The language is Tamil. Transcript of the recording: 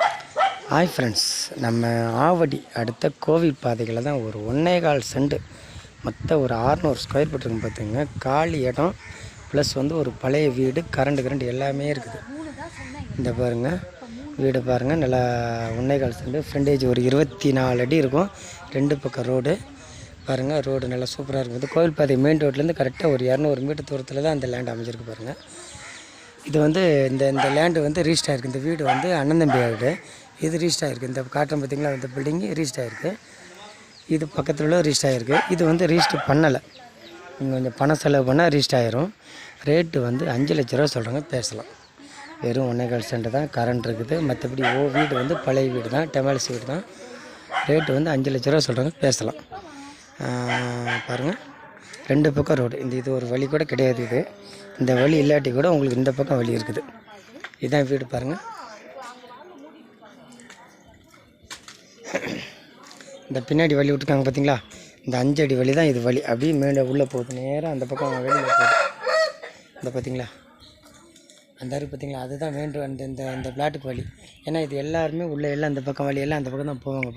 ஹாய் ஃப்ரெண்ட்ஸ், நம்ம ஆவடி அடுத்த கோவில் பாதைகளில் தான் ஒரு 1.25 சென்ட் மொத்தம் ஒரு 600 ஸ்கொயர் ஃபீட் இருக்கும். பார்த்துங்க, காலி இடம் ப்ளஸ் வந்து ஒரு பழைய வீடு, கரண்ட் எல்லாமே இருக்குது. இந்த பாருங்கள், வீடு பாருங்கள், நல்லா 1.25 சென்ட், ஃப்ரண்டேஜ் ஒரு 24 அடி இருக்கும். 2 பக்கம் ரோடு பாருங்கள், ரோடு நல்லா சூப்பராக இருக்குது. கோவில் பாதை மெயின் ரோட்லேருந்து கரெக்டாக ஒரு 200 மீட்டர் தூரத்தில் தான் அந்த லேண்ட் அமைஞ்சிருக்கு பாருங்கள். இது வந்து இந்த லேண்டு வந்து ரீஸ்ட் ஆகிருக்கு. இந்த வீடு வந்து அண்ணன் தம்பி வீடு. இது ரீஸ்ட் ஆகிருக்கு. இந்த காட்டம் பார்த்திங்களா, இந்த பில்டிங்கு ரீஸ்ட் ஆகிருக்கு. இது பக்கத்தில் உள்ள ரீஸ்ட் ஆகிருக்கு. இது வந்து ரீஸ்ட் பண்ணலை. நீங்கள் கொஞ்சம் பணம் செலவு பண்ணால் ரீஸ்ட் ஆகிரும். ரேட்டு வந்து 5 லட்ச ரூபா சொல்கிறாங்க. பேசலாம். வெறும் 1.25 சென்ட் தான், கரண்ட் இருக்குது. மற்றபடி வீடு வந்து பழைய வீடு தான், டெமாலிஸ் வீடு தான். ரேட்டு வந்து 5 லட்ச ரூபா சொல்கிறாங்க. பேசலாம். பாருங்கள், 2 பக்கம் ரோடு. இது ஒரு வழி கூட கிடையாது. இந்த வழி இல்லாட்டி கூட உங்களுக்கு இந்த பக்கம் வழி இருக்குது. இதுதான் வீடு பாருங்கள். இந்த பின்னாடி வழி விட்டுருக்காங்க பார்த்தீங்களா, இந்த 5 அடி வழி தான் இது வழி. அப்படியே மேலே உள்ளே போகுது, நேராக அந்த பக்கம் வெளியில் போகுது. இந்த பார்த்தீங்களா, அந்த இருக்குது பார்த்தீங்களா, அதுதான் வேண்டும் அந்த இந்த பிளாட்டுக்கு வழி. ஏன்னா இது எல்லாருமே உள்ளே எல்லாம் அந்த பக்கம் வழி எல்லாம் அந்த பக்கம் தான் போவாங்க.